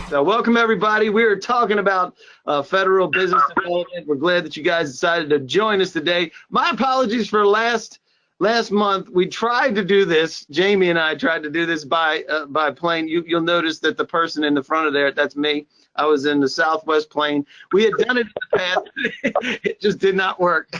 Welcome everybody. We are talking about federal business development. We're glad that you guys decided to join us today. My apologies for last month. We tried to do this. Jamie and I tried to do this by plane. You'll notice that the person in the front of there, that's me. I was in the Southwest plane. We had done it in the past. It just did not work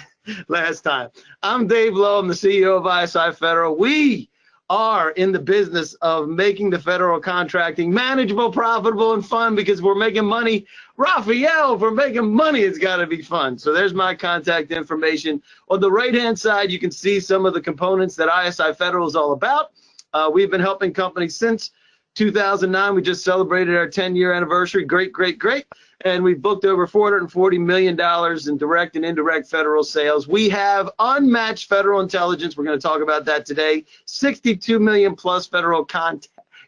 last time. I'm Dave Lowe. I'm the CEO of ISI Federal. We are in the business of making the federal contracting manageable, profitable, and fun because we're making money. Raphael, if we're making money, it's got to be fun. So there's my contact information. On the right-hand side, you can see some of the components that ISI Federal is all about. We've been helping companies since 2009. We just celebrated our 10-year anniversary. Great. And we've booked over $440 million in direct and indirect federal sales. We have unmatched federal intelligence. We're going to talk about that today. 62 million plus federal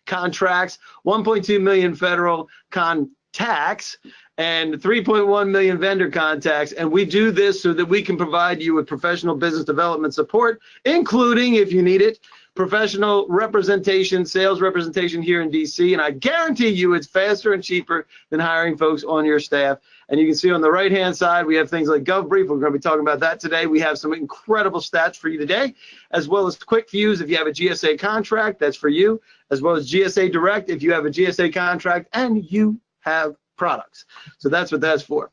contracts, 1.2 million federal contacts, and 3.1 million vendor contacts. And we do this so that we can provide you with professional business development support, including, if you need it, professional representation, sales representation here in DC, and I guarantee you it's faster and cheaper than hiring folks on your staff. And you can see on the right-hand side, we have things like GovBrief. We're going to be talking about that today. We have some incredible stats for you today, as well as quick views. If you have a GSA contract, that's for you, as well as GSA Direct if you have a GSA contract and you have products. So that's what that's for.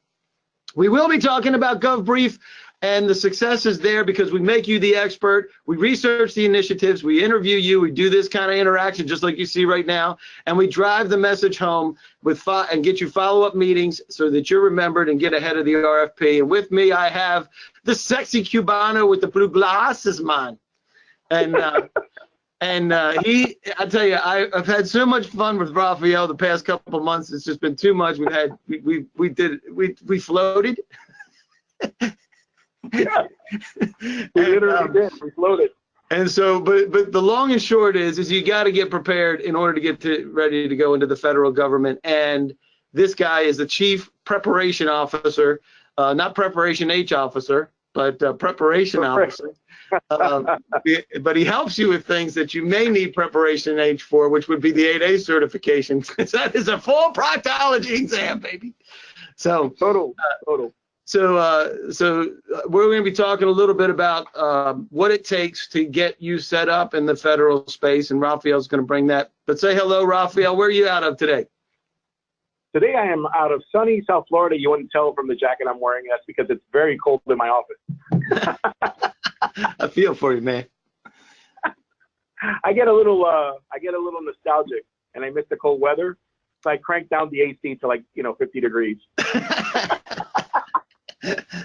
We will be talking about GovBrief. And the success is there because we make you the expert. We research the initiatives. We interview you. We do this kind of interaction just like you see right now. And we drive the message home with and get you follow-up meetings so that you're remembered and get ahead of the RFP. And with me, I have the sexy Cubano with the blue glasses, man. And I tell you, I've had so much fun with Raphael the past couple of months. It's just been too much. We floated. Yeah, we literally did. We floated. And so, but the long and short is you got to get prepared in order to get ready to go into the federal government. And this guy is the chief preparation officer, not preparation H officer, but preparation officer. But he helps you with things that you may need preparation H for, which would be the 8A certification. That is a full proctology exam, baby. So total. So we're going to be talking a little bit about what it takes to get you set up in the federal space, and Raphael's going to bring that. But say hello, Raphael. Where are you out of today? Today I am out of sunny South Florida. You wouldn't tell from the jacket I'm wearing. That's because it's very cold in my office. I feel for you, man. I get a little nostalgic, and I miss the cold weather. So I crank down the AC to 50 degrees.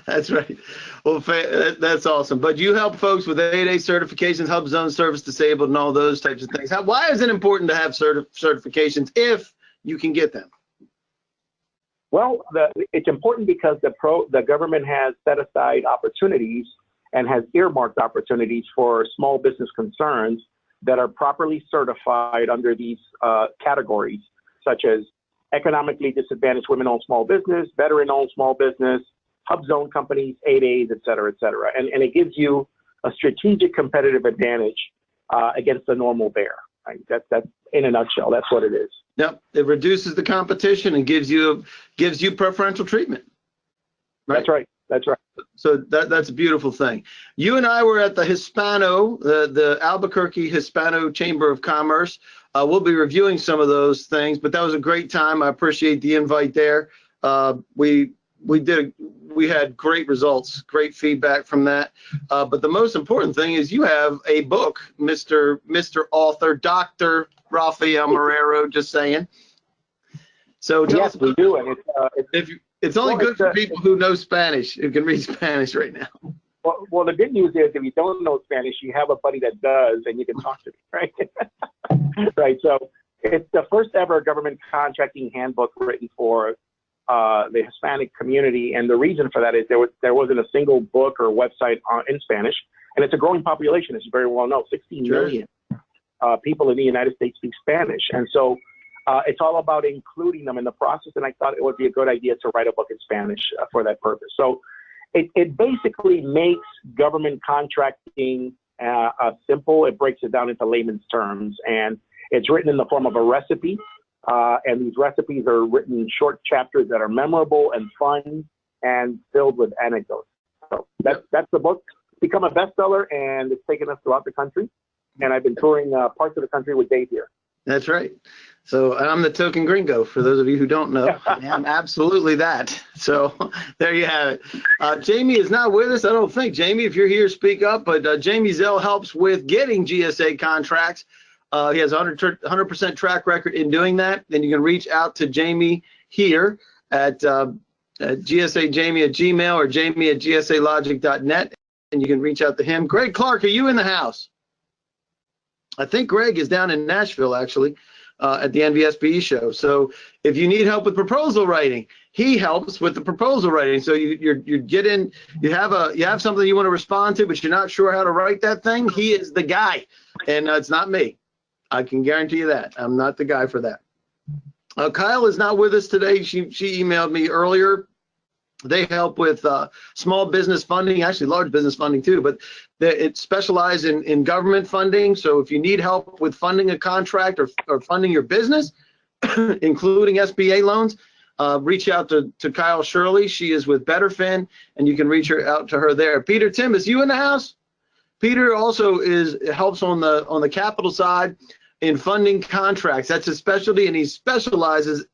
That's right. Well, that's awesome. But you help folks with 8A certifications, Hub Zone Service Disabled, and all those types of things. Why is it important to have certifications if you can get them? Well, it's important because the government has set aside opportunities and has earmarked opportunities for small business concerns that are properly certified under these categories, such as economically disadvantaged women-owned small business, veteran-owned small business, Hub Zone companies, 8As, et cetera, et cetera. And it gives you a strategic competitive advantage against the normal bear. Right? That's in a nutshell. That's what it is. Yep. It reduces the competition and gives you preferential treatment. Right? That's right. So that's a beautiful thing. You and I were at the the Albuquerque Hispano Chamber of Commerce. We'll be reviewing some of those things, but that was a great time. I appreciate the invite there. We had great results, great feedback from that. But the most important thing is you have a book, Mr. Author, Dr. Raphael Marrero, just saying. So yes, we do. And it's only good for people who know Spanish, who can read Spanish right now. Well, the good news is if you don't know Spanish, you have a buddy that does, and you can talk to me, right? Right. So it's the first ever government contracting handbook written for the Hispanic community, and the reason for that is there wasn't a single book or website in Spanish, and it's a growing population, as you very well know. 16 million people in the United States speak Spanish, and so it's all about including them in the process. And I thought it would be a good idea to write a book in Spanish for that purpose. So it basically makes government contracting simple. It breaks it down into layman's terms, and it's written in the form of a recipe And these recipes are written in short chapters that are memorable and fun and filled with anecdotes. So that's the book. It's become a bestseller, and it's taken us throughout the country. And I've been touring parts of the country with Dave here. That's right. So I'm the token gringo, for those of you who don't know. I am absolutely that. So there you have it. Jamie is not with us, I don't think. Jamie, if you're here, speak up. But Jamie Zell helps with getting GSA contracts. He has a 100% track record in doing that. Then you can reach out to Jamie here at GSAJamie@gmail or jamie@gsalogic.net, and you can reach out to him. Greg Clark, are you in the house? I think Greg is down in Nashville, actually, at the NVSBE show. So if you need help with proposal writing, he helps with the proposal writing. So you have something you want to respond to, but you're not sure how to write that thing. He is the guy, and it's not me. I can guarantee you that. I'm not the guy for that. Kyle is not with us today. She emailed me earlier. They help with small business funding, actually large business funding too, but it specializes in government funding. So if you need help with funding a contract or funding your business, including SBA loans, reach out to Kyle Shirley. She is with BetterFin, and you can reach out to her there. Peter Tim, is you in the house? Peter also helps on the capital side in funding contracts. That's his specialty, and he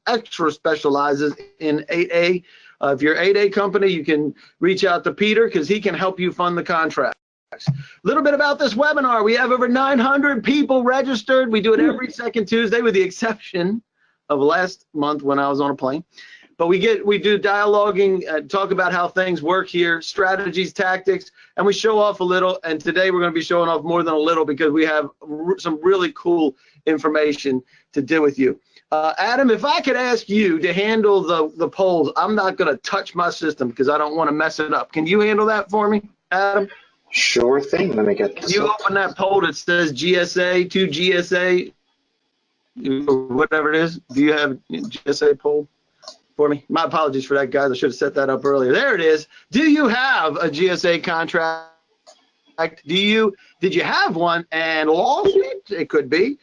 extra specializes in 8A. If you're an 8A company, you can reach out to Peter because he can help you fund the contracts. A little bit about this webinar. We have over 900 people registered. We do it every second Tuesday with the exception of last month when I was on a plane. But we do dialoguing, talk about how things work here, strategies, tactics, and we show off a little. And today we're going to be showing off more than a little because we have some really cool information to do with you. Adam, if I could ask you to handle the polls, I'm not going to touch my system because I don't want to mess it up. Can you handle that for me, Adam? Sure thing. Let me get this. Can you open that poll that says GSA to GSA, whatever it is? Do you have a GSA poll for me? My apologies for that, guys. I should have set that up earlier. There it is. Do you have a GSA contract? Did you have one and lost it? It could be.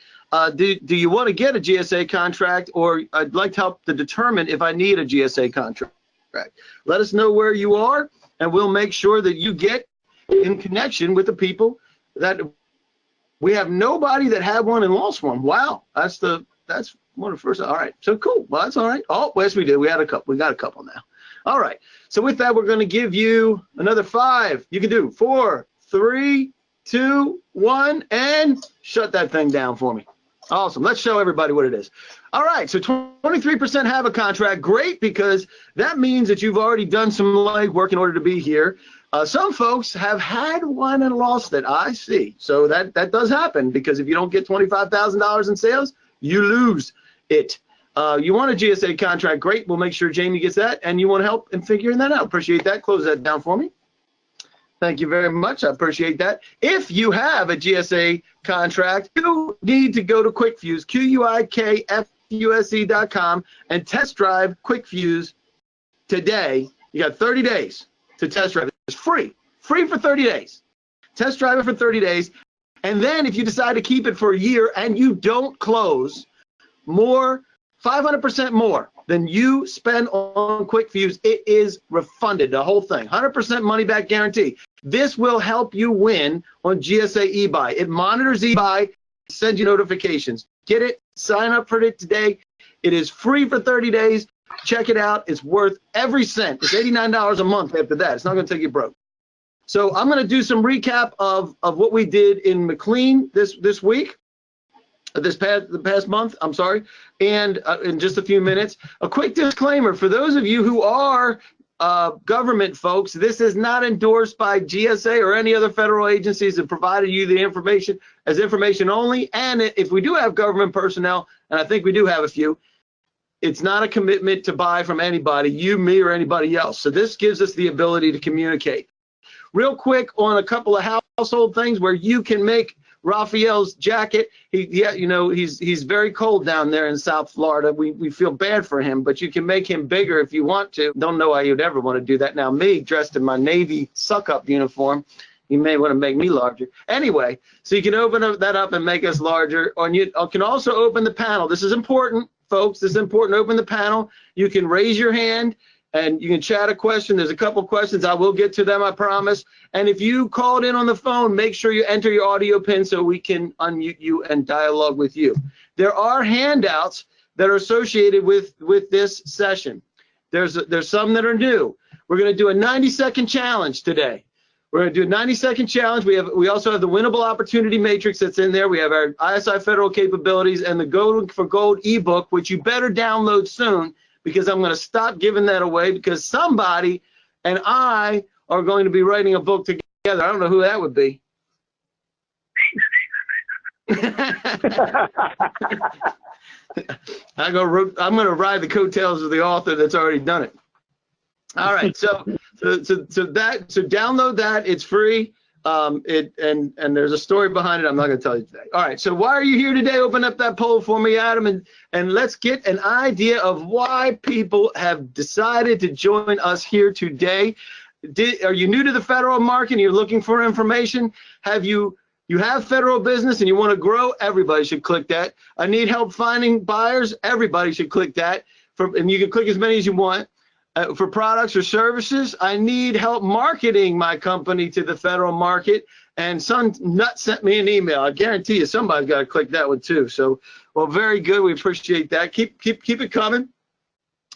Do you want to get a GSA contract, or I'd like to help to determine if I need a GSA contract? Let us know where you are, and we'll make sure that you get in connection with the people that we have. Nobody that had one and lost one. Wow, that's one of the first. All right, so cool. Well, that's all right. Oh, yes, we did. We got a couple now. All right. So with that, we're going to give you another 5. You can do 4, 3, 2, 1, and shut that thing down for me. Awesome. Let's show everybody what it is. All right. So 23% have a contract. Great, because that means that you've already done some legwork in order to be here. Some folks have had one and lost it. I see. So that does happen, because if you don't get $25,000 in sales, you lose it. You want a GSA contract. Great. We'll make sure Jamie gets that. And you want help in figuring that out. Appreciate that. Close that down for me. Thank you very much. I appreciate that. If you have a GSA contract, you need to go to QuickFuse, QUIKFUSE.com, and test drive QuickFuse today. You got 30 days to test drive it. It's free for 30 days. Test drive it for 30 days. And then if you decide to keep it for a year and you don't close, 500% more than you spend on QuickFuse, it is refunded, the whole thing, 100% money back guarantee. This will help you win on GSA eBuy. It monitors eBuy, sends you notifications. Get it, sign up for it today. It is free for 30 days. Check it out. It's worth every cent. It's $89 a month after that. It's not going to take you broke. So I'm going to do some recap of what we did in McLean this week. The past month, I'm sorry, and in just a few minutes. A quick disclaimer for those of you who are government folks: this is not endorsed by GSA or any other federal agencies that provided you the information as information only. And if we do have government personnel, and I think we do have a few, it's not a commitment to buy from anybody, you, me, or anybody else. So this gives us the ability to communicate. Real quick on a couple of household things where you can make Raphael's jacket. He's very cold down there in South Florida. We feel bad for him, but you can make him bigger if you want to. Don't know why you'd ever want to do that. Now, me, dressed in my Navy suck-up uniform, you may want to make me larger. Anyway, so you can open that up and make us larger. Or you can also open the panel. This is important. folks, this is important, open the panel. You can raise your hand and you can chat a question. There's a couple questions. I will get to them, I promise. And if you called in on the phone, make sure you enter your audio pin so we can unmute you and dialogue with you. There are handouts that are associated with this session. There's some that are new. We're going to do a 90-second challenge today. We're going to do a 90-second challenge. We also have the winnable opportunity matrix that's in there. We have our ISI federal capabilities and the Gold for Gold ebook, which you better download soon, because I'm going to stop giving that away, because somebody and I are going to be writing a book together. I don't know who that would be. I'm going to ride the coattails of the author that's already done it. All right, so download that. It's free. And there's a story behind it I'm not going to tell you today. All right, so why are you here today? Open up that poll for me, Adam, and let's get an idea of why people have decided to join us here today. Are you new to the federal market and you're looking for information? You have federal business and you want to grow? Everybody should click that. I need help finding buyers? Everybody should click that. And you can click as many as you want. For products or services, I need help marketing my company to the federal market. And some nut sent me an email. I guarantee you somebody's got to click that one too. So, well, very good. We appreciate that. Keep it coming.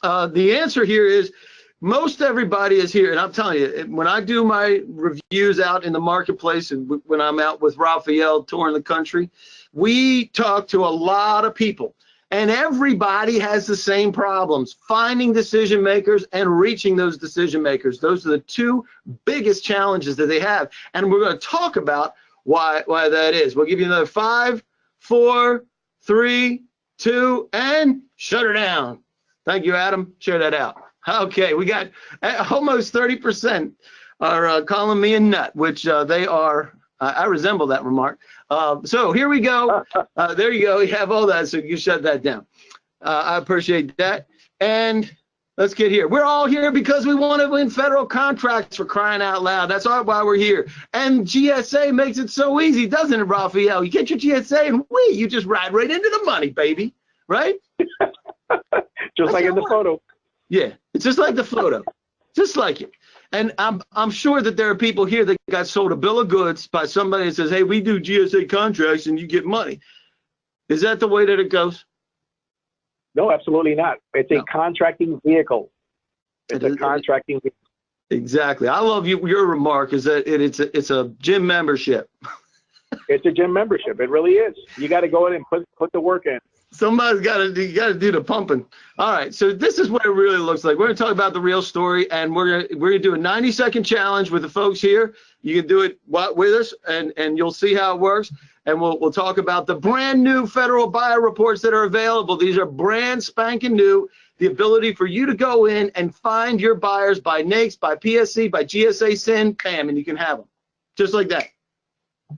The answer here is most everybody is here. And I'm telling you, when I do my reviews out in the marketplace and when I'm out with Raphael touring the country, we talk to a lot of people. And everybody has the same problems, finding decision makers and reaching those decision makers. Those are the two biggest challenges that they have. And we're going to talk about why that is. We'll give you another 5, 4, 3, 2, and shut her down. Thank you, Adam. Share that out. Okay, we got almost 30% are calling me a nut, which they are. I resemble that remark. So here we go. There you go. We have all that, so you shut that down. I appreciate that. And let's get here. We're all here because we want to win federal contracts, for crying out loud. That's why we're here. And GSA makes it so easy, doesn't it, Raphael? You get your GSA and you just ride right into the money, baby. Right? Just like in the photo. Yeah, it's just like the photo. Just like it. And I'm sure that there are people here that got sold a bill of goods by somebody that says, hey, we do GSA contracts and you get money. Is that the way that it goes? No, absolutely not. It's a contracting vehicle. It's a contracting vehicle. Exactly. I love your remark is that it's a gym membership. It's a gym membership. It really is. You got to go in and put the work in. Somebody's got to do the pumping. All right, so this is what it really looks like. We're going to talk about the real story, and we're going to do a 90-second challenge with the folks here. You can do it with us, and you'll see how it works. And we'll talk about the brand new federal buyer reports that are available. These are brand spanking new. The ability for you to go in and find your buyers by NAICS, by PSC, by GSA SIN, bam, and you can have them just like that.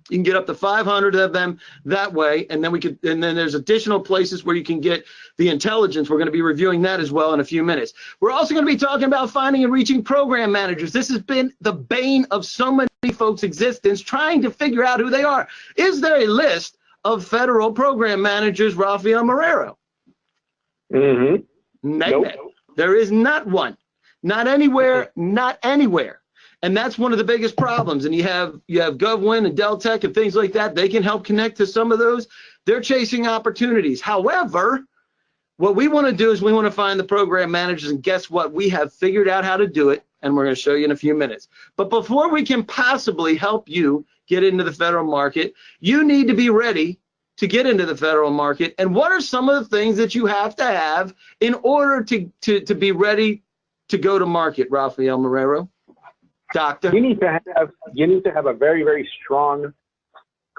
You can get up to 500 of them that way, and then there's additional places where you can get the intelligence. We're going to be reviewing that as well in a few minutes. We're also going to be talking about finding and reaching program managers. This has been the bane of so many folks' existence, trying to figure out who they are. Is there a list of federal program managers, Rafael Marrero? Mm-hmm. Nope. There is not one. Not anywhere. Not anywhere. And that's one of the biggest problems. And you have GovWin and Deltec and things like that. They can help connect to some of those. They're chasing opportunities. However, what we want to do is we want to find the program managers, and guess what? We have figured out how to do it, and we're going to show you in a few minutes. But before we can possibly help you get into the federal market, you need to be ready to get into the federal market. And what are some of the things that you have to have in order to be ready to go to market, Rafael Marrero? Doctor, you need to have a very, very strong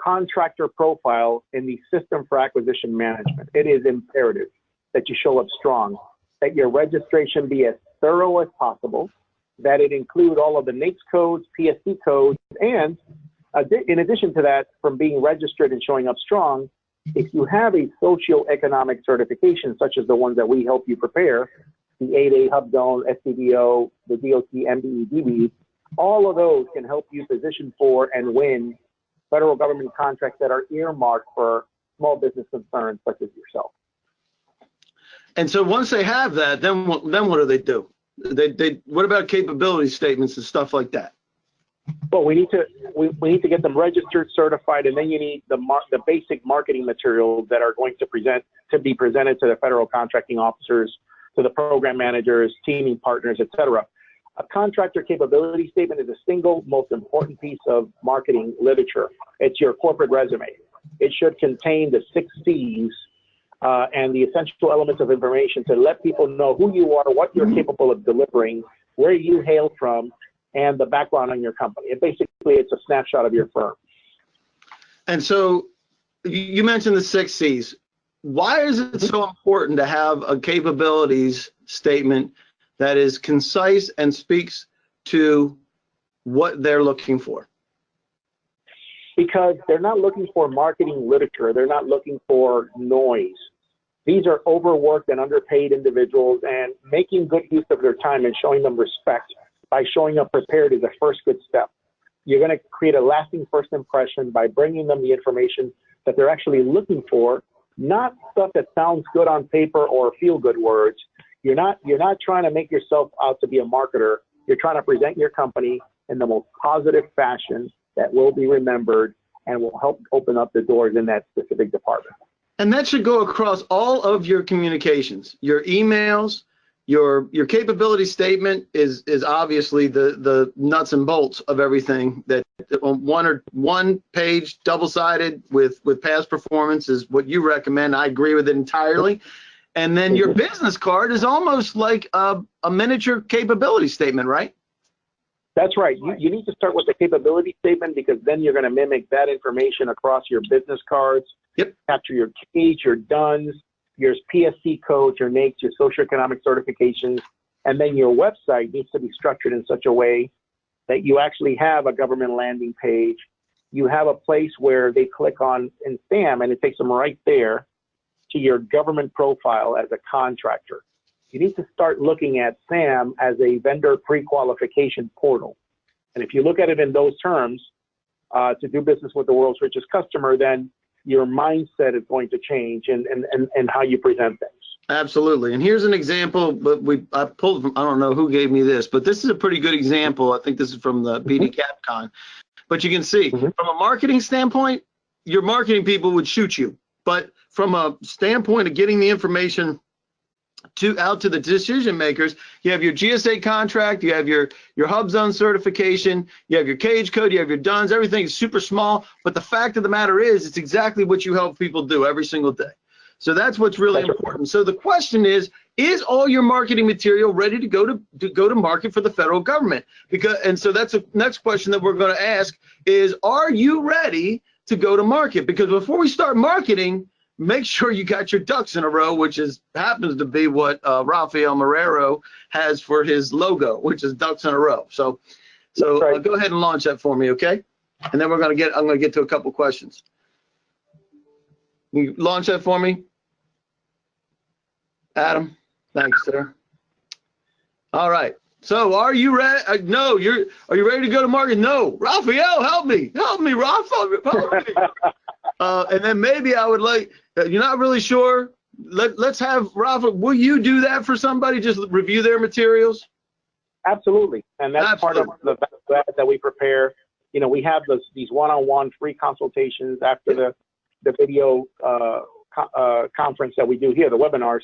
contractor profile in the system for acquisition management. It is imperative that you show up strong, that your registration be as thorough as possible, that it include all of the NAICS codes, PSC codes, and in addition to that, from being registered and showing up strong, if you have a socioeconomic certification, such as the ones that we help you prepare, the 8A HubZone, SCDO, the DOT, MBE, DBE, all of those can help you position for and win federal government contracts that are earmarked for small business concerns such as yourself. And so once they have that, then what do they do? What about capability statements and stuff like that? Well, we need to get them registered, certified, and then you need the basic marketing materials that are going to be presented to the federal contracting officers, to the program managers, teaming partners, etc. A contractor capability statement is the single most important piece of marketing literature. It's your corporate resume. It should contain the 6 C's and the essential elements of information to let people know who you are, what you're capable of delivering, where you hail from, and the background on your company. It's a snapshot of your firm. And so you mentioned the 6 C's. Why is it so important to have a capabilities statement that is concise and speaks to what they're looking for? Because they're not looking for marketing literature. They're not looking for noise. These are overworked and underpaid individuals, and making good use of their time and showing them respect by showing up prepared is a first good step. You're going to create a lasting first impression by bringing them the information that they're actually looking for, not stuff that sounds good on paper or feel-good words. You're not trying to make yourself out to be a marketer. You're trying to present your company in the most positive fashion that will be remembered and will help open up the doors in that specific department. And that should go across all of your communications, your emails. Your capability statement is obviously the nuts and bolts of everything. That one page, double-sided with past performance is what you recommend. I agree with it entirely. And then your business card is almost like a miniature capability statement, right? That's right. You need to start with the capability statement, because then you're going to mimic that information across your business cards. Yep. Capture your KEYs, your DUNS, your PSC codes, your NAICS, your socioeconomic certifications, and then your website needs to be structured in such a way that you actually have a government landing page. You have a place where they click on in SAM, and it takes them right there to your government profile as a contractor. You need to start looking at SAM as a vendor pre-qualification portal. And if you look at it in those terms, to do business with the world's richest customer, then your mindset is going to change and how you present things. Absolutely. And here's an example, but I pulled from, I don't know who gave me this, but this is a pretty good example. I think this is from the PD CapCon. But you can see from a marketing standpoint, your marketing people would shoot you. But from a standpoint of getting the information out to the decision makers, you have your GSA contract, you have your hub zone certification, you have your cage code, you have your DUNS, everything is super small, but the fact of the matter is it's exactly what you help people do every single day. So that's what's really important. So the question is all your marketing material ready to go to market for the federal government? So that's the next question that we're going to ask is, are you ready to go to market? Because before we start marketing, make sure you got your ducks in a row, which happens to be what Rafael Marrero has for his logo, which is ducks in a row. So go ahead and launch that for me, okay? And then I'm going to get to a couple questions. Can you launch that for me, Adam? Thanks, sir. All right. So are you ready? No. Are you ready to go to market? No. Rafael, help me, Rafa. Help me. And then maybe I would like, you're not really sure, let's have Rafa, will you do that for somebody, just review their materials? Absolutely. And that's part of the that we prepare. You know, we have these one-on-one free consultations after the video conference that we do here, the webinars,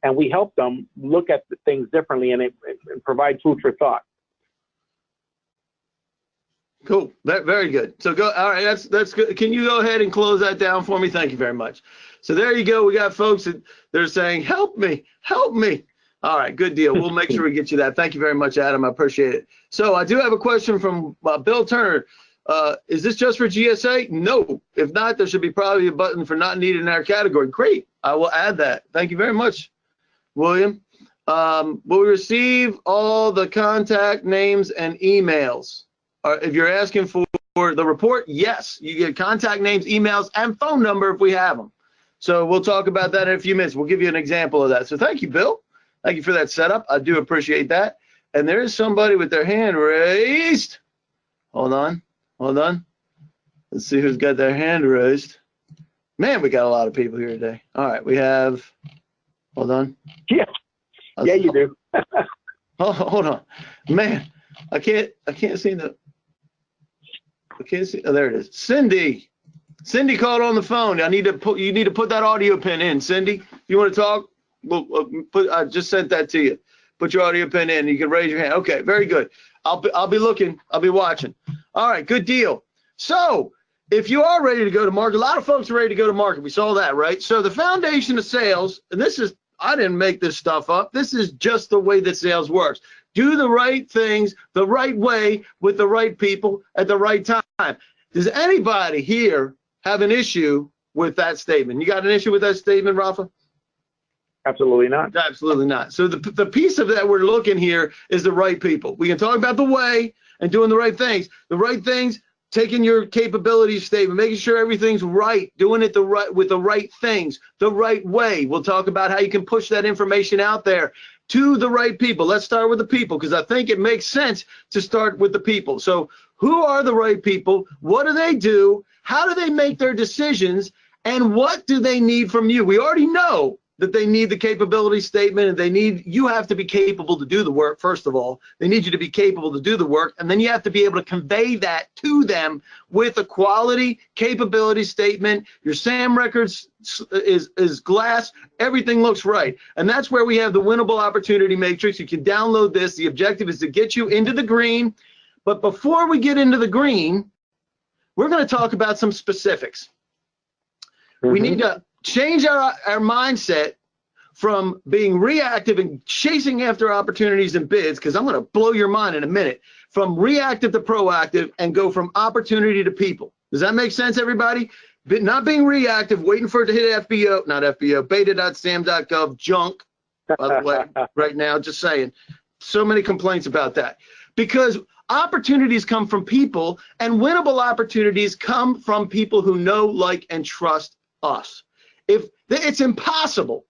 and we help them look at the things differently and provide food for thought. Cool. Very good. So all right, that's good. Can you go ahead and close that down for me? Thank you very much. So there you go. We got folks that they're saying, help me. All right, good deal. We'll make sure we get you that. Thank you very much, Adam. I appreciate it. So I do have a question from Bill Turner. Is this just for GSA? No. If not, there should be probably a button for not needed in our category. Great. I will add that. Thank you very much, William. Will we receive all the contact names and emails? If you're asking for the report, yes, you get contact names, emails, and phone number if we have them. So we'll talk about that in a few minutes. We'll give you an example of that. So thank you, Bill. Thank you for that setup. I do appreciate that. And there is somebody with their hand raised. Hold on. Let's see who's got their hand raised. Man, we got a lot of people here today. All right, we have Hold on. Yeah. Yeah, you do. Oh, hold on, man. I can't see the. I can't see. Oh, there it is. Cindy called on the phone. You need to put that audio pin in. Cindy, you want to talk? Well, I just sent that to you. Put your audio pin in. You can raise your hand. Okay, very good. I'll be looking. I'll be watching. All right, good deal. So if you are ready to go to market, a lot of folks are ready to go to market. We saw that, right? So the foundation of sales, and this is, I didn't make this stuff up. This is just the way that sales works. Do the right things the right way with the right people at the right time. Does anybody here have an issue with that statement? You got an issue with that statement, Rafa? Absolutely not. Absolutely not. So the piece of that we're looking here is the right people. We can talk about the way and doing the right things. The right things, taking your capability statement, making sure everything's right, doing it with the right things, the right way. We'll talk about how you can push that information out there to the right people. Let's start with the people, because I think it makes sense to start with the people. So who are the right people? What do they do? How do they make their decisions? And what do they need from you? We already know that they need the capability statement, and you have to be capable to do the work. First of all, they need you to be capable to do the work, and then you have to be able to convey that to them with a quality capability statement. Your SAM records is glass. Everything looks right, and that's where we have the winnable opportunity matrix. You can download this. The objective is to get you into the green, but before we get into the green, we're going to talk about some specifics. We need to change our mindset from being reactive and chasing after opportunities and bids, because I'm going to blow your mind in a minute, from reactive to proactive, and go from opportunity to people. Does that make sense, everybody? Not being reactive, waiting for it to hit beta.SAM.gov junk, by the way, right now, just saying. So many complaints about that. Because opportunities come from people, and winnable opportunities come from people who know, like, and trust us. It's impossible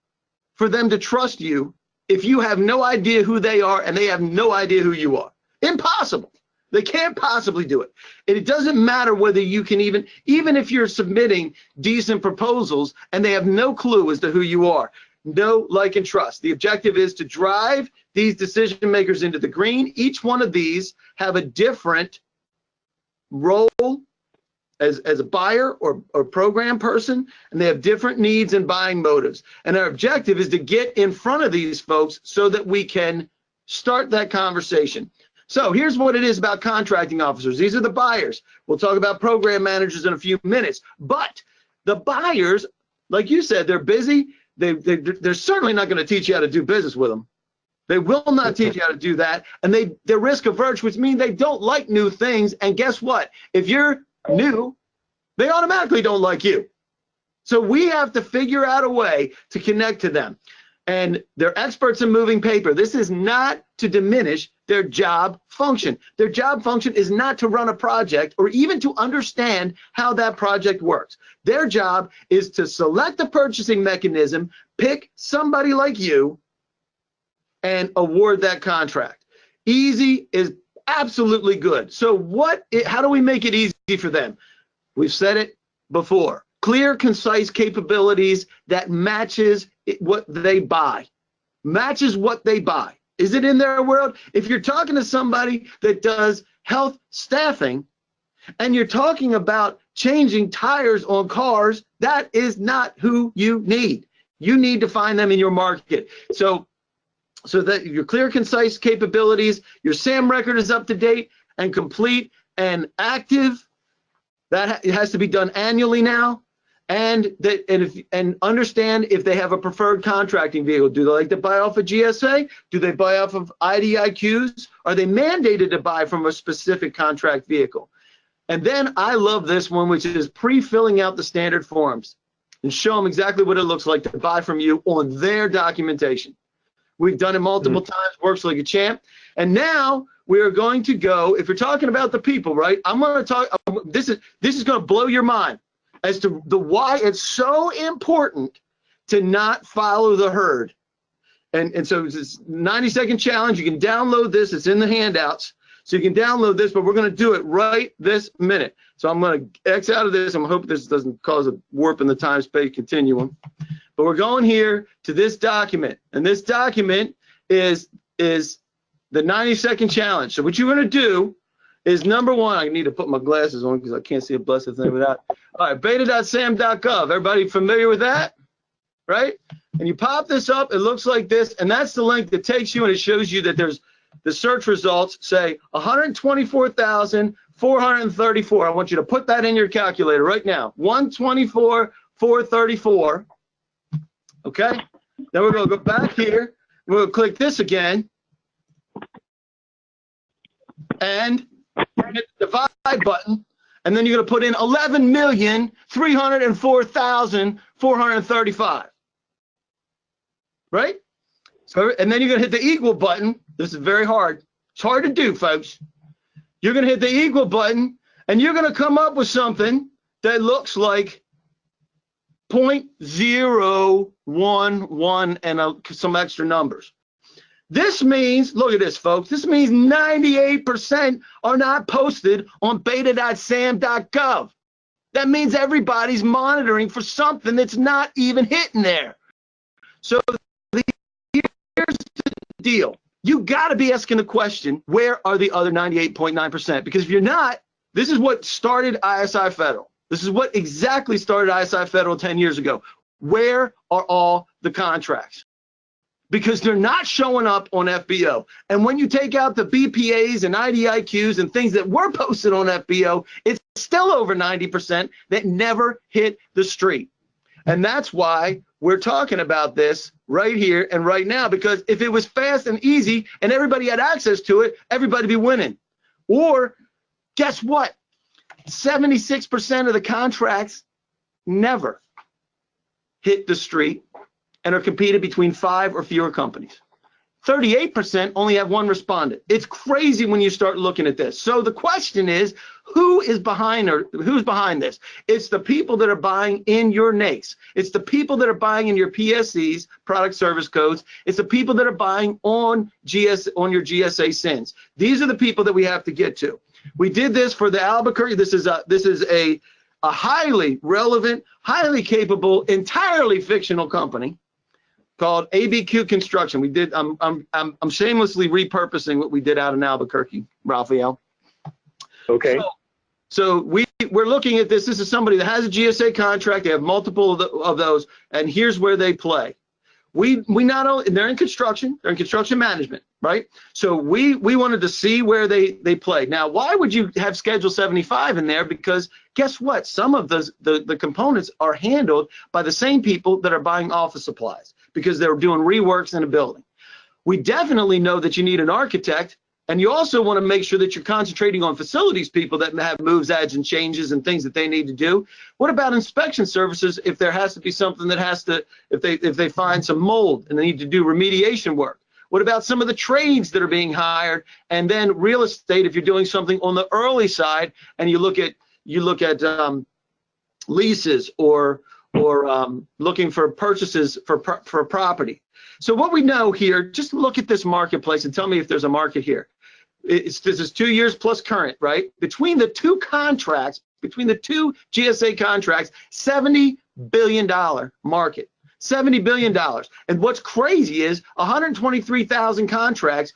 for them to trust you if you have no idea who they are and they have no idea who you are. Impossible. They can't possibly do it. And it doesn't matter whether you can even if you're submitting decent proposals and they have no clue as to who you are. Know, like, and trust. The objective is to drive these decision makers into the green. Each one of these have a different role as a buyer or program person, and they have different needs and buying motives. And our objective is to get in front of these folks so that we can start that conversation. So here's what it is about contracting officers. These are the buyers. We'll talk about program managers in a few minutes. But the buyers, like you said, they're busy. They're certainly not going to teach you how to do business with them. They will not teach you how to do that. And they're risk averse, which means they don't like new things. And guess what? If you're new, they automatically don't like you. So we have to figure out a way to connect to them. And they're experts in moving paper. This is not to diminish their job function. Their job function is not to run a project or even to understand how that project works. Their job is to select the purchasing mechanism, pick somebody like you, and award that contract. Easy is absolutely good. So how do we make it easy for them? We've said it before. Clear, concise capabilities that matches what they buy. Matches what they buy. Is it in their world? If you're talking to somebody that does health staffing and you're talking about changing tires on cars, that is not who you need. You need to find them in your market. So that your clear, concise capabilities, your SAM record is up to date and complete and active. That it has to be done annually now, and understand if they have a preferred contracting vehicle. Do they like to buy off of GSA? Do they buy off of IDIQs? Are they mandated to buy from a specific contract vehicle? And then I love this one, which is pre-filling out the standard forms and show them exactly what it looks like to buy from you on their documentation. We've done it multiple times, works like a champ. And now we are going to go, if you're talking about the people, right? I'm going to talk, this is going to blow your mind as to why it's so important to not follow the herd. And so it's this 90-second challenge. You can download this. It's in the handouts. So you can download this, but we're going to do it right this minute. So I'm going to X out of this. I'm hoping this doesn't cause a warp in the time-space continuum. but we're going here to this document, and this document is the 90-second challenge. So what you're going to do is, number one, I need to put my glasses on because I can't see a blessed thing without. All right, beta.SAM.gov. Everybody familiar with that? Right? And you pop this up, it looks like this, and that's the link that takes you, and it shows you that there's the search results say 124,434. I want you to put that in your calculator right now. 124,434. Okay? Then we're going to go back here. We're going to click this again. And hit the divide button. And then you're going to put in 11,304,435. Right? So, and then you're going to hit the equal button. This is very hard. It's hard to do, folks. You're going to hit the equal button, and you're going to come up with something that looks like 0.011 and some extra numbers. This means, look at this, folks. This means 98% are not posted on beta.SAM.gov. That means everybody's monitoring for something that's not even hitting there. So here's the deal. You got to be asking the question, where are the other 98.9%? Because if you're not, this is what started ISI Federal. This is what exactly started ISI Federal 10 years ago. Where are all the contracts? Because they're not showing up on FBO. And when you take out the BPAs and IDIQs and things that were posted on FBO, it's still over 90% that never hit the street. And that's why we're talking about this right here and right now, because if it was fast and easy and everybody had access to it, everybody'd be winning. Or guess what? 76% of the contracts never hit the street and are competed between 5 or fewer companies. 38% only have one respondent. It's crazy when you start looking at this. So the question is, who's behind this? It's the people that are buying in your NAICS. It's the people that are buying in your PSCs, product service codes. It's the people that are buying on your GSA SINs. These are the people that we have to get to. We did this for the Albuquerque. This is a highly relevant, highly capable, entirely fictional company called ABQ Construction. We did. I'm shamelessly repurposing what we did out in Albuquerque, Raphael. Okay. So we're looking at this. This is somebody that has a GSA contract. They have multiple of those, and here's where they play. We not only, they're in construction. They're in construction management, right? So we wanted to see where they play. Now, why would you have Schedule 75 in there? Because guess what? Some of the components are handled by the same people that are buying office supplies, because they're doing reworks in a building. We definitely know that you need an architect, and you also want to make sure that you're concentrating on facilities people that have moves, adds, and changes and things that they need to do. What about inspection services if there has to be something that has to, if they find some mold and they need to do remediation work? What about some of the trades that are being hired? And then real estate, if you're doing something on the early side and you look at leases or looking for purchases for property. So what we know here, just look at this marketplace and tell me if there's a market here. This is 2 years plus current, right? Between the two contracts, between the two GSA contracts, $70 billion market, $70 billion. And what's crazy is 123,000 contracts,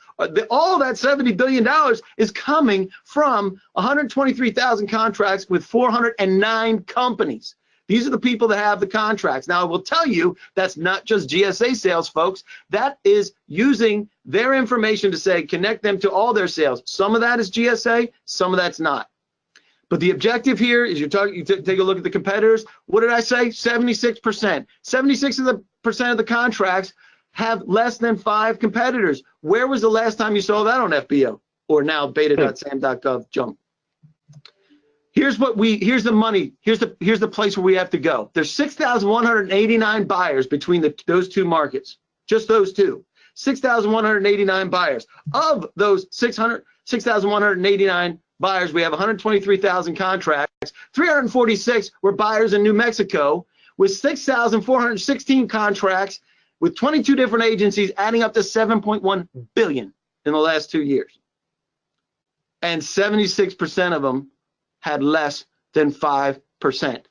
all of that $70 billion is coming from 123,000 contracts with 409 companies. These are the people that have the contracts. Now, I will tell you, that's not just GSA sales, folks. That is using their information to say, connect them to all their sales. Some of that is GSA, some of that's not. But the objective here is you take a look at the competitors. What did I say? 76%. 76% of the contracts have less than 5 competitors. Where was the last time you saw that on FBO or now beta.SAM.gov junk? Here's the money. Here's the place where we have to go. There's 6,189 buyers between those two markets, just those two. 6,189 buyers. Of those 6,189 buyers, we have 123,000 contracts. 346 were buyers in New Mexico, with 6,416 contracts with 22 different agencies, adding up to 7.1 billion in the last 2 years. And 76% of them had less than 5%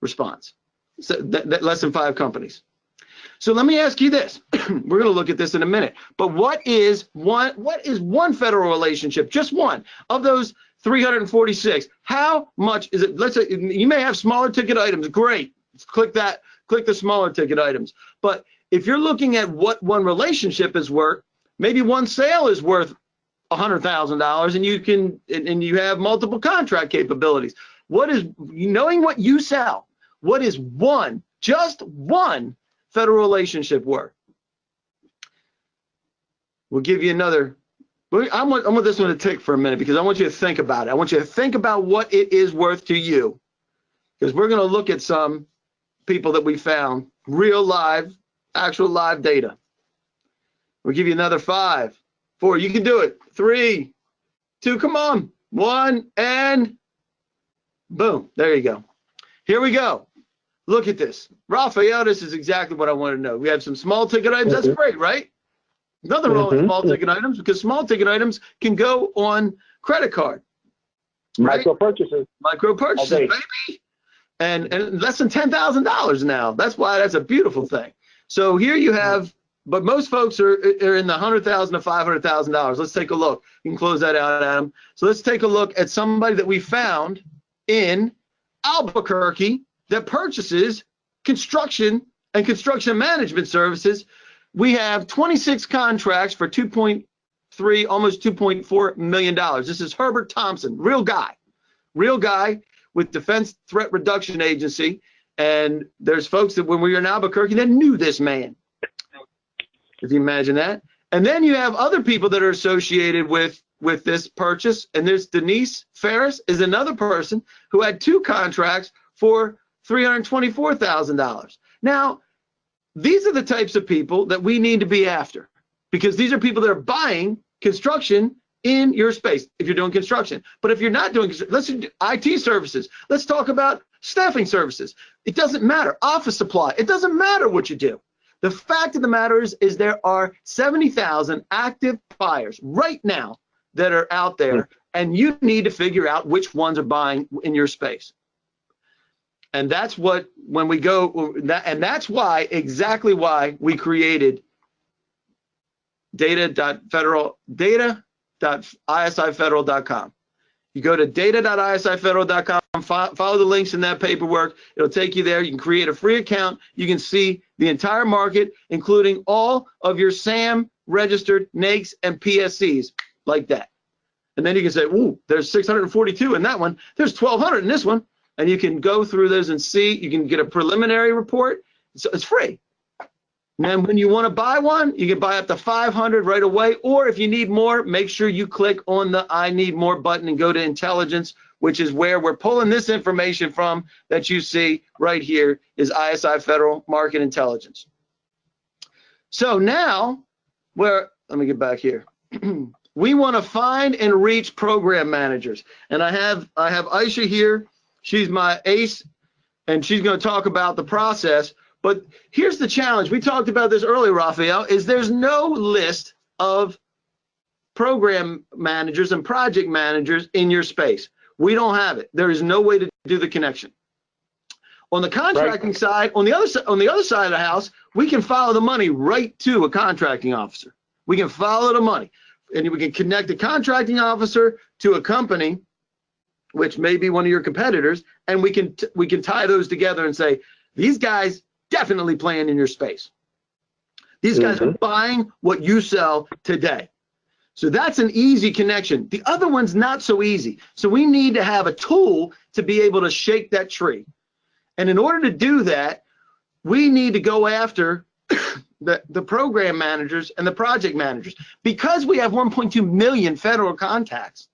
response, so less than 5 companies. So let me ask you this. We're going to look at this in a minute. But what is one federal relationship, just one, of those 346? How much is it? Let's say you may have smaller ticket items. Great. Click that. Click the smaller ticket items. But if you're looking at what one relationship is worth, maybe one sale is worth $100,000, and you have multiple contract capabilities. What is, knowing what you sell, what is just one federal relationship worth? We'll give you another. I want this one to tick for a minute, because I want you to think about it. I want you to think about what it is worth to you, because we're going to look at some people that we found, real live, actual live data. We'll give you another 5, 4. You can do it. 3, 2, come on. 1, and boom. There you go. Here we go. Look at this. Raphael, this is exactly what I want to know. We have some small ticket items. That's great, right? Nothing wrong with small ticket items, because small ticket items can go on credit card. Right? Micro purchases. Micro purchases, baby. And less than $10,000 now. That's why that's a beautiful thing. So here you have, but most folks are in the $100,000 to $500,000. Let's take a look. You can close that out, Adam. So let's take a look at somebody that we found in Albuquerque that purchases construction and construction management services. We have 26 contracts for $2.3, almost $2.4 million. This is Herbert Thompson, real guy with Defense Threat Reduction Agency. And there's folks that when we were in Albuquerque that knew this man, if you imagine that. And then you have other people that are associated with this purchase. And there's Denise Ferris is another person who had 2 contracts for $324,000. Now, these are the types of people that we need to be after, because these are people that are buying construction in your space if you're doing construction. But if you're not doing, let's do IT services. Let's talk about staffing services. It doesn't matter. Office supply. It doesn't matter what you do. The fact of the matter is there are 70,000 active buyers right now that are out there, and you need to figure out which ones are buying in your space. And that's what, when we go, and that's why, exactly why we created data.isifederal.com. You go to data.isifederal.com, follow the links in that paperwork. It'll take you there. You can create a free account. You can see the entire market, including all of your SAM registered NAICS and PSCs, like that. And then you can say, ooh, there's 642 in that one. There's 1,200 in this one. And you can go through those and see. You can get a preliminary report. So it's free. And then when you want to buy one, you can buy up to 500 right away. Or if you need more, make sure you click on the I need more button and go to intelligence, which is where we're pulling this information from that you see right here is ISI Federal Market Intelligence. So now, let me get back here. We want to find and reach program managers. And I have Aisha here. She's my ace, and she's going to talk about the process. But here's the challenge. We talked about this earlier, Raphael, is there's no list of program managers and project managers in your space. We don't have it. There is no way to do the connection. On the contracting side, on the other side of the house, we can follow the money right to a contracting officer. We can follow the money, and we can connect a contracting officer to a company, which may be one of your competitors, and we can tie those together and say, these guys definitely playing in your space. These guys are buying what you sell today. So that's an easy connection. The other one's not so easy. So we need to have a tool to be able to shake that tree. And in order to do that, we need to go after the program managers and the project managers. Because we have 1.2 million federal contacts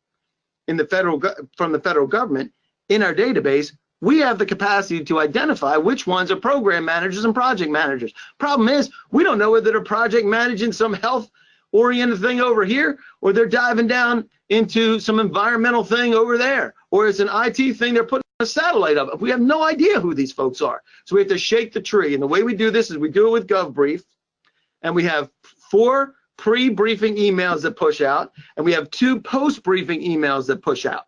from the federal government in our database, we have the capacity to identify which ones are program managers and project managers. Problem is, we don't know whether they're project managing some health-oriented thing over here, or they're diving down into some environmental thing over there, or it's an IT thing they're putting a satellite up. We have no idea who these folks are. So we have to shake the tree. And the way we do this is we do it with GovBrief, and we have 4 pre-briefing emails that push out, and we have 2 post-briefing emails that push out.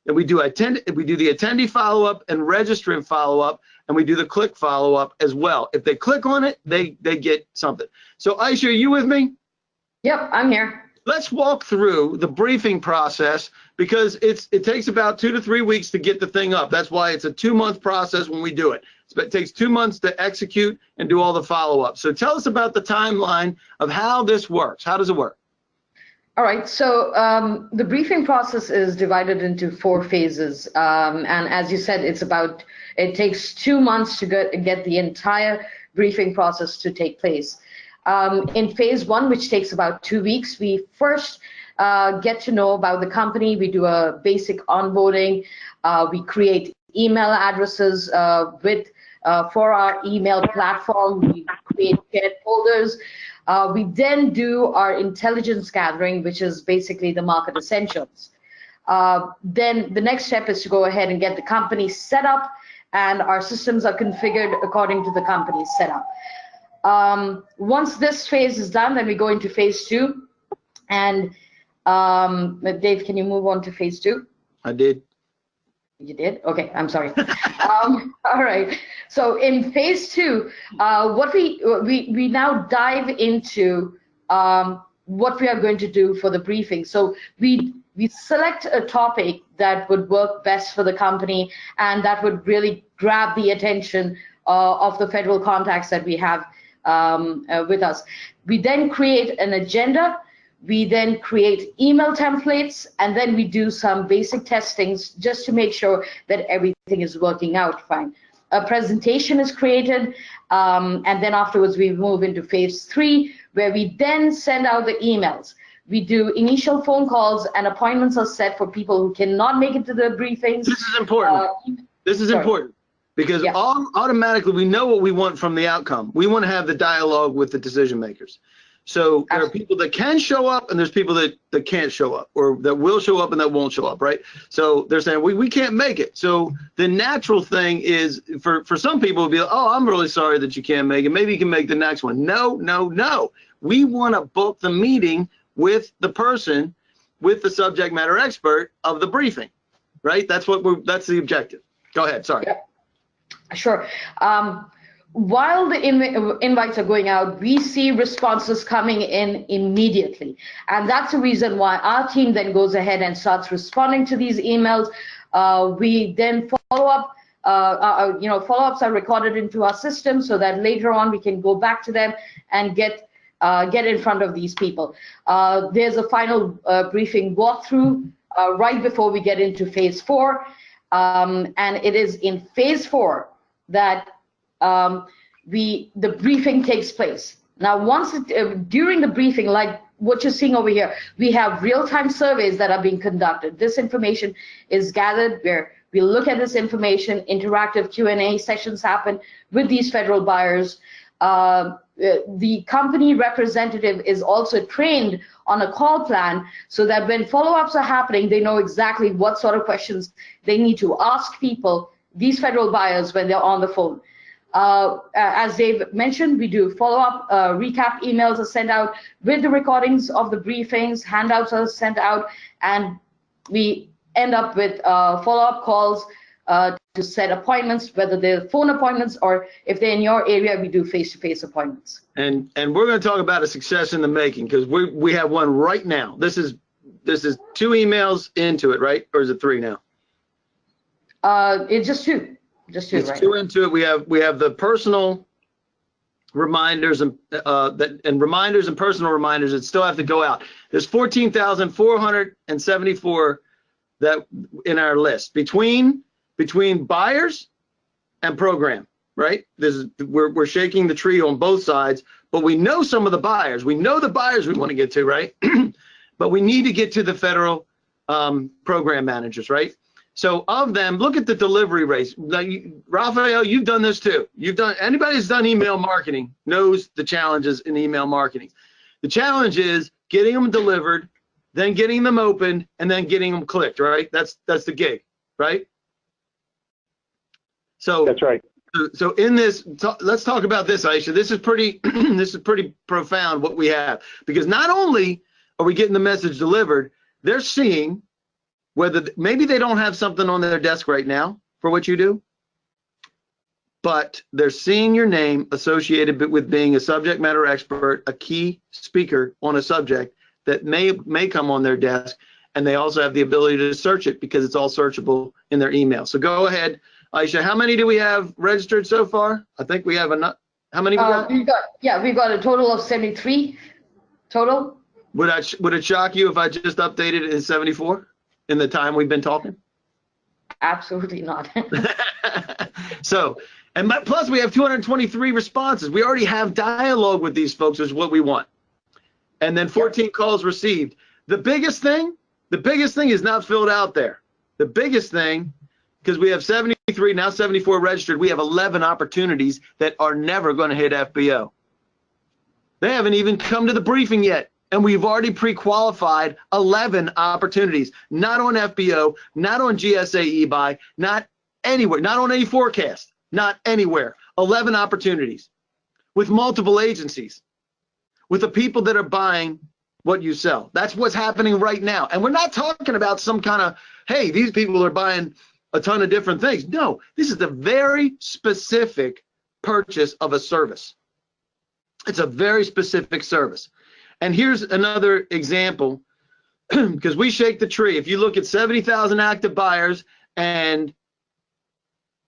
and we do the attendee follow-up and registrant follow-up, and we do the click follow-up as well. If they click on it, they get something. So Aisha, are you with me? Yep, I'm here. Let's walk through the briefing process, because it takes about 2 to 3 weeks to get the thing up. That's why it's a 2-month process when we do it. It takes 2 months to execute and do all the follow-up. So tell us about the timeline of how this works. How does it work? All right, so the briefing process is divided into 4 phases. And as you said, it takes 2 months to get the entire briefing process to take place. In phase 1, which takes about 2 weeks, we first get to know about the company. We do a basic onboarding. We create email addresses for our email platform. We create shared folders. We then do our intelligence gathering, which is basically the market essentials. Then the next step is to go ahead and get the company set up, and our systems are configured according to the company's setup. Once this phase is done, then we go into phase 2. And Dave, can you move on to phase 2? I did. You did? Okay, I'm sorry. All right. So in phase 2, what we now dive into what we are going to do for the briefing. So we select a topic that would work best for the company and that would really grab the attention of the federal contacts that we have with us. We then create an agenda. We then create email templates, and then we do some basic testings just to make sure that everything is working out fine. A presentation is created, and then afterwards we move into phase 3, where we then send out the emails. We do initial phone calls, and appointments are set for people who cannot make it to the briefings. This is important. This is important, because automatically we know what we want from the outcome. We want to have the dialogue with the decision makers. So there are people that can show up, and there's people that can't show up, or that will show up and that won't show up, right? So they're saying we can't make it. So the natural thing is for some people to be like, oh, I'm really sorry that you can't make it. Maybe you can make the next one. No, no, no. We want to book the meeting with the person, with the subject matter expert of the briefing, right? That's that's the objective. Go ahead. Sorry. Yeah. Sure. While the invites are going out, we see responses coming in immediately. And that's the reason why our team then goes ahead and starts responding to these emails. We then follow up, follow-ups are recorded into our system so that later on we can go back to them and get in front of these people. There's a final briefing walkthrough right before we get into phase 4. And it is in phase 4 that the briefing takes place. Now, during the briefing, like what you're seeing over here, we have real-time surveys that are being conducted. This information is gathered where we look at this information. Interactive Q&A sessions happen with these federal buyers. The company representative is also trained on a call plan so that when follow-ups are happening, they know exactly what sort of questions they need to ask people, these federal buyers, when they're on the phone. As Dave mentioned, we do follow-up, recap emails are sent out with the recordings of the briefings, handouts are sent out, and we end up with follow-up calls to set appointments, whether they're phone appointments or if they're in your area, we do face-to-face appointments. And we're going to talk about a success in the making, because we have one right now. This is 2 emails into it, right? Or is it 3 now? It's just 2. Just 2, it's right? 2 into it. We have the personal reminders and reminders and personal reminders that still have to go out. There's 14,474 that in our list between buyers and program, right? We're shaking the tree on both sides, but we know some of the buyers. We know the buyers we want to get to, right? But we need to get to the federal program managers, right? So of them, look at the delivery rates. Like, Rafael, you've done this too. Anybody who's done email marketing knows the challenges in email marketing. The challenge is getting them delivered, then getting them opened, and then getting them clicked, right? That's the gig, right? So that's right. So in this, let's talk about this, Aisha. This is pretty profound what we have, because not only are we getting the message delivered, they're seeing whether maybe they don't have something on their desk right now for what you do, but they're seeing your name associated with being a subject matter expert, a key speaker on a subject that may come on their desk, and they also have the ability to search it because it's all searchable in their email. So go ahead, Aisha. How many do we have registered so far? I think we have enough. How many we got? We've got a total of 73 total. Would it shock you if I just updated it in 74 in the time we've been talking? Absolutely not. So, plus we have 223 responses. We already have dialogue with these folks, is what we want. And then 14 calls received. The biggest thing is not filled out there. The biggest thing, because we have 73, now 74 registered, we have 11 opportunities that are never going to hit FBO. They haven't even come to the briefing yet. And we've already pre-qualified 11 opportunities, not on FBO, not on GSA eBuy, not anywhere, not on any forecast, not anywhere. 11 opportunities with multiple agencies, with the people that are buying what you sell. That's what's happening right now. And we're not talking about some kind of, hey, these people are buying a ton of different things. No, this is a very specific purchase of a service. It's a very specific service. And here's another example, because we shake the tree. If you look at 70,000 active buyers and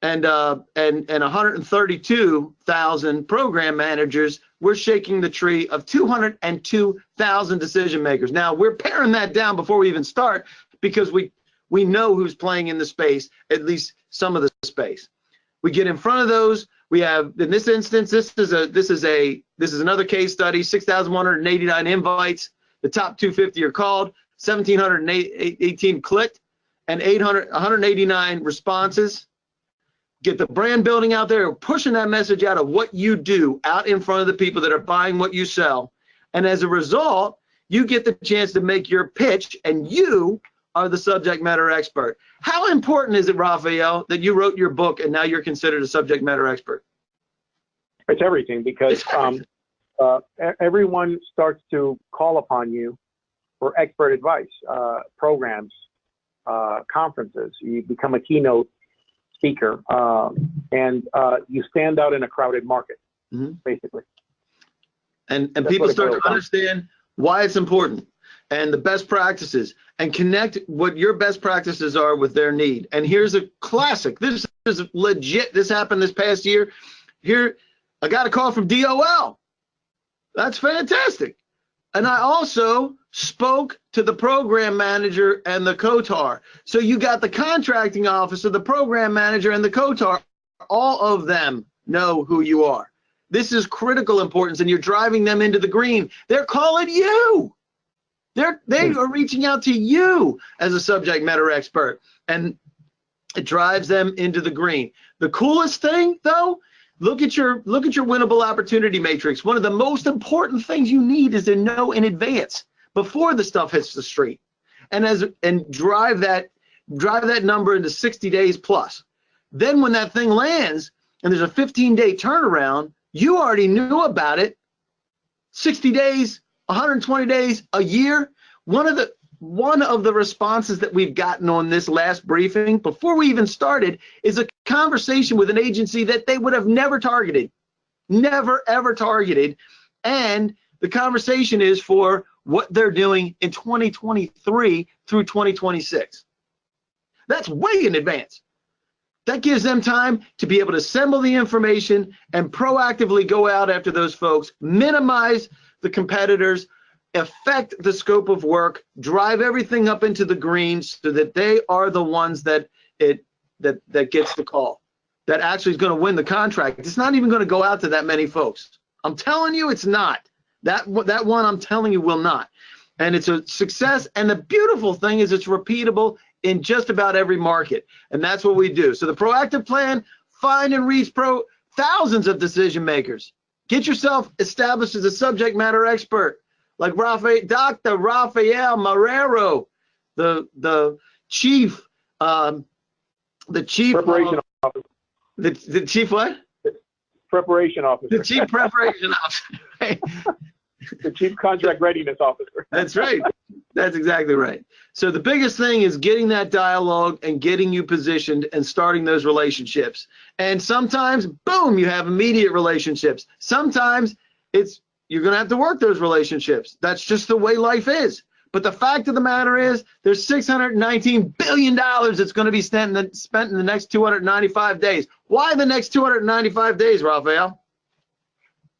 132,000 program managers, we're shaking the tree of 202,000 decision makers. Now we're paring that down before we even start, because we know who's playing in the space, at least some of the space. We get in front of those. We have, in this instance, this is another case study, 6,189 invites. The top 250 are called, 1,718 clicked, and 189 responses. Get the brand building out there, pushing that message out of what you do out in front of the people that are buying what you sell. And as a result, you get the chance to make your pitch, and you are the subject matter expert. How important is it, Raphael, that you wrote your book and now you're considered a subject matter expert? It's everything, because everyone starts to call upon you for expert advice, programs, conferences. You become a keynote speaker, and you stand out in a crowded market, basically. And people start to understand why it's important, and the best practices, and connect what your best practices are with their need. And here's a classic. This is legit. This happened this past year. Here, I got a call from DOL. That's fantastic. And I also spoke to the program manager and the COTAR. So you got the contracting officer, the program manager, and the COTAR. All of them know who you are. This is critical importance, and you're driving them into the green. They're calling you. They are reaching out to you as a subject matter expert, and it drives them into the green. The coolest thing, though, look at your winnable opportunity matrix. One of the most important things you need is to know in advance before the stuff hits the street, and drive that number into 60 days plus. Then when that thing lands and there's a 15-day turnaround, you already knew about it. 60 days, 120 days, a year. One of the responses that we've gotten on this last briefing before we even started is a conversation with an agency that they would have never targeted, never ever targeted. And the conversation is for what they're doing in 2023 through 2026. That's way in advance. That gives them time to be able to assemble the information and proactively go out after those folks, minimize the competitors, affect the scope of work, drive everything up into the green so that they are the ones that gets the call, that actually is going to win the contract. It's not even going to go out to that many folks. I'm telling you, it's not. That one, I'm telling you, will not. And it's a success. And the beautiful thing is it's repeatable in just about every market. And that's what we do. So the proactive plan, find and reach thousands of decision makers. Get yourself established as a subject matter expert, like Dr. Raphael Marrero, the chief preparation officer. The chief what? Preparation officer. The chief preparation officer. Right? The chief contract readiness officer. That's right. That's exactly right. So the biggest thing is getting that dialogue and getting you positioned and starting those relationships. And sometimes, boom, you have immediate relationships. Sometimes you're going to have to work those relationships. That's just the way life is. But the fact of the matter is there's $619 billion that's going to be spent in the next 295 days. Why the next 295 days, Raphael?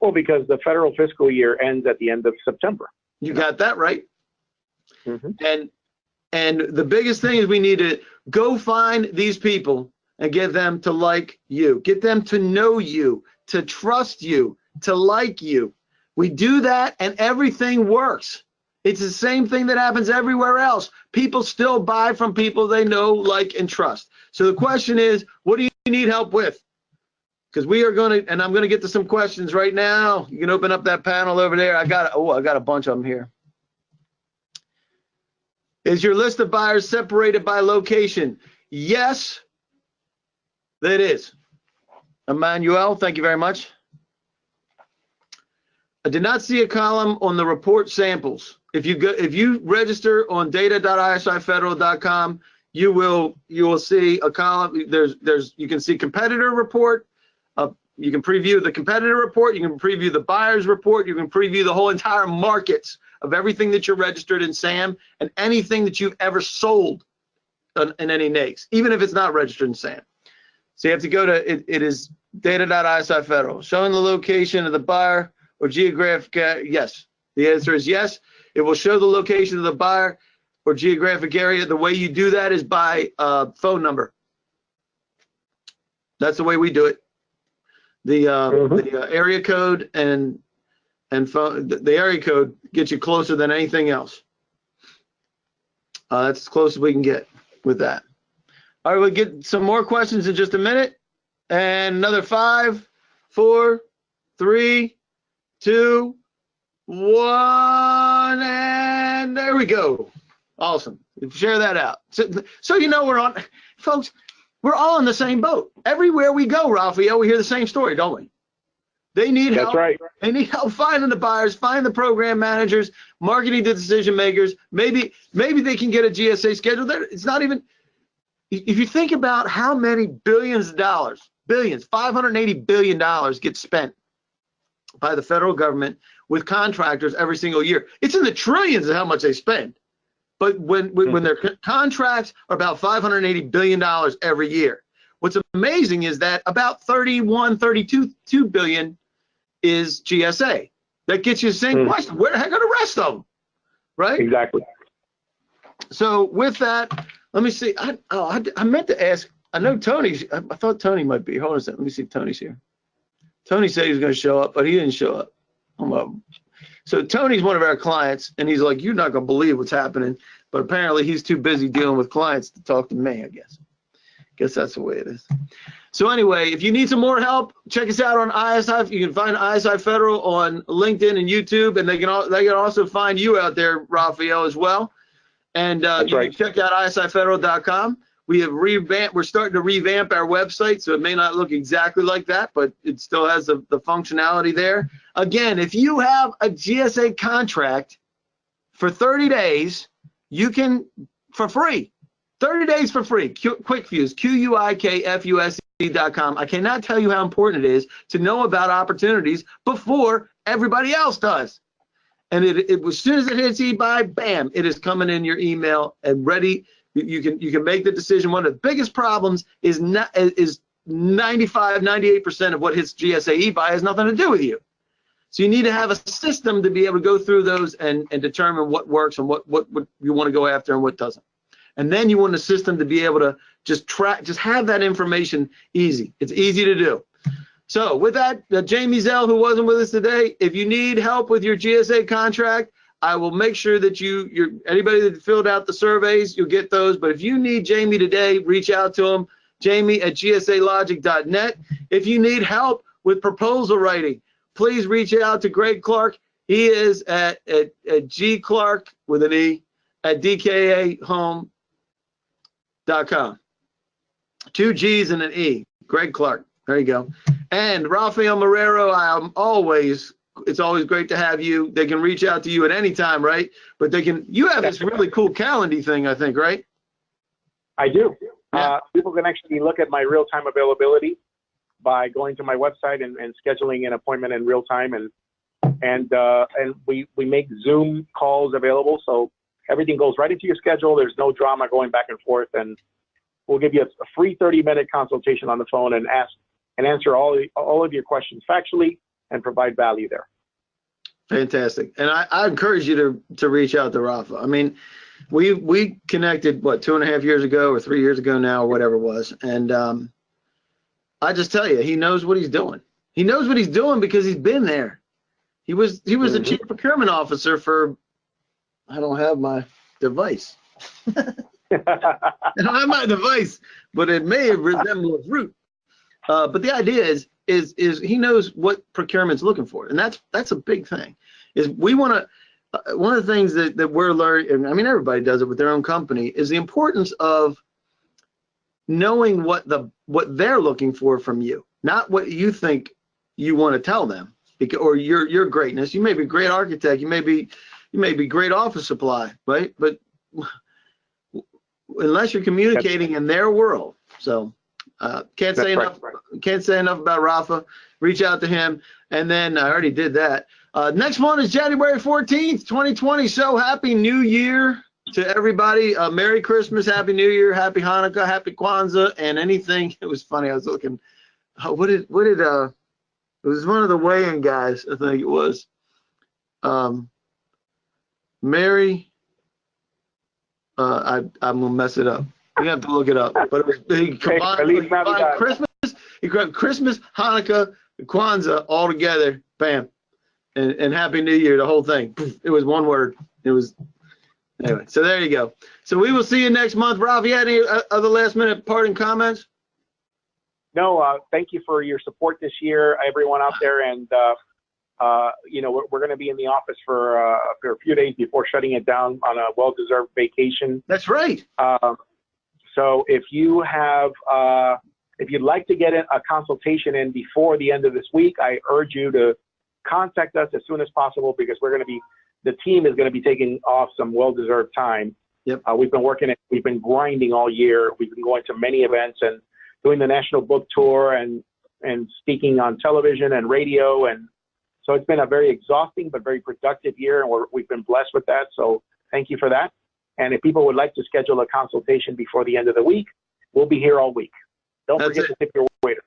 Well, because the federal fiscal year ends at the end of September. You got that right. Mm-hmm. And the biggest thing is we need to go find these people and get them to like you, get them to know you, to trust you, to like you. We do that and everything works. It's the same thing that happens everywhere else. People still buy from people they know, like, and trust. So the question is, what do you need help with? Because we are going to, and I'm going to get to some questions right now. You can open up that panel over there. I got a bunch of them here. Is your list of buyers separated by location? Yes, it is. Emmanuel, thank you very much. I did not see a column on the report samples. If you register on data.isifederal.com, you will see a column. You can see competitor report. You can preview the competitor report. You can preview the buyer's report. You can preview the whole entire markets of everything that you're registered in SAM and anything that you've ever sold in any NAICS, even if it's not registered in SAM. So you have to go to it is data.isifederal, showing the location of the buyer or geographic. Yes, the answer is yes. It will show the location of the buyer or geographic area. The way you do that is by phone number. That's the way we do it. The area code and phone, the area code gets you closer than anything else. That's as close as we can get with that. All right, we'll get some more questions in just a minute. And another 5, 4, 3, 2, 1, and there we go. Awesome. Share that out. So you know we're on, folks, we're all in the same boat. Everywhere we go, Raphael, we hear the same story, don't we? They need help. That's right. They need help finding the buyers, find the program managers, marketing the decision makers. Maybe they can get a GSA schedule. It's not even, if you think about how many billions of dollars, $580 billion gets spent by the federal government with contractors every single year. It's in the trillions of how much they spend. But when their contracts are about $580 billion every year, what's amazing is that about 32 billion is GSA. That gets you the same question. Where the heck are the rest of them? Right? Exactly. So with that, let me see. I meant to ask. I know Tony's. I thought Tony might be. Hold on a second. Let me see if Tony's here. Tony said he was going to show up, but he didn't show up. So Tony's one of our clients, and he's like, you're not going to believe what's happening. But apparently he's too busy dealing with clients to talk to me, I guess. Guess that's the way it is. So anyway, if you need some more help, check us out on ISI. You can find ISI Federal on LinkedIn and YouTube, and they can also find you out there, Raphael, as well. And you can check out isifederal.com. We're starting to revamp our website, so it may not look exactly like that, but it still has the functionality there. Again, if you have a GSA contract for 30 days, you can, for free, 30 days for free, QuickFuse, QUIKFUSE.com. I cannot tell you how important it is to know about opportunities before everybody else does. And as soon as it hits eBuy, bam, it is coming in your email and ready. You can make the decision. One of the biggest problems is 98% of what hits GSA eBuy has nothing to do with you. So you need to have a system to be able to go through those and determine what works and what you want to go after and what doesn't. And then you want a system to be able to just have that information easy. It's easy to do. So with that, Jamie Zell, who wasn't with us today, if you need help with your GSA contract, I will make sure that anybody that filled out the surveys, you'll get those. But if you need Jamie today, reach out to him, jamie@gsalogic.net. If you need help with proposal writing, please reach out to Greg Clark. He is at G Clark with an E at dkahome.com. 2 G's and an E. Greg Clark. There you go. And Rafael Marrero, I am always it's always great to have you. They can reach out to you at any time, right? But you have this really cool Calendly thing, I think, right? I do. Yeah. People can actually look at my real-time availability by going to my website and scheduling an appointment in real time, and we make Zoom calls available, so everything goes right into your schedule. There's no drama going back and forth, and we'll give you a free 30-minute consultation on the phone and answer all of your questions factually and provide value there. Fantastic. And I encourage you to reach out to Rafa. I mean, we connected, what, 2.5 years ago or 3 years ago now, or whatever it was. And I just tell you, he knows what he's doing. He knows what he's doing because he's been there. He was the chief procurement officer for, I don't have my device. I don't have my device, but it may resemble a fruit. But the idea is he knows what procurement's looking for, and that's a big thing. Is we want to one of the things that we're learning. I mean, everybody does it with their own company. Is the importance of knowing what they're looking for from you, not what you think you want to tell them, or your greatness. You may be a great architect. You may be great office supply, right? But unless you're communicating in their world, so. Can't say enough about Rafa. Reach out to him. And then I already did that. Next one is January 14th, 2020. So happy New Year to everybody. Merry Christmas, Happy New Year, Happy Hanukkah, Happy Kwanzaa, and anything. It was funny. I was looking. What did it was one of the weigh-in guys, I think it was. Mary. I'm gonna mess it up. You have to look it up, but it was big. He grabbed Christmas, Hanukkah, Kwanzaa all together, bam, and Happy New Year, the whole thing. It was one word. It was, anyway, so there you go. So we will see you next month. Ralph, you had any other last minute parting comments? No, thank you for your support this year, everyone out there, and we're going to be in the office for a few days before shutting it down on a well-deserved vacation. That's right. So if you have, if you'd like to get a consultation in before the end of this week, I urge you to contact us as soon as possible, because the team is going to be taking off some well-deserved time. Yep. We've been grinding all year. We've been going to many events and doing the national book tour and speaking on television and radio. And so it's been a very exhausting but very productive year, and we've been blessed with that. So thank you for that. And if people would like to schedule a consultation before the end of the week, we'll be here all week. Don't forget to tip your waiter.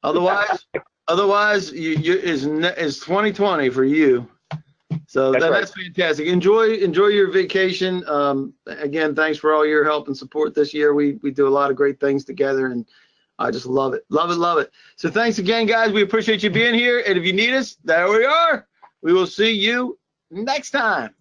Otherwise, it's 2020 for you. So that's fantastic. Enjoy your vacation. Again, thanks for all your help and support this year. We do a lot of great things together, and I just love it. Love it. So thanks again, guys. We appreciate you being here. And if you need us, there we are. We will see you next time.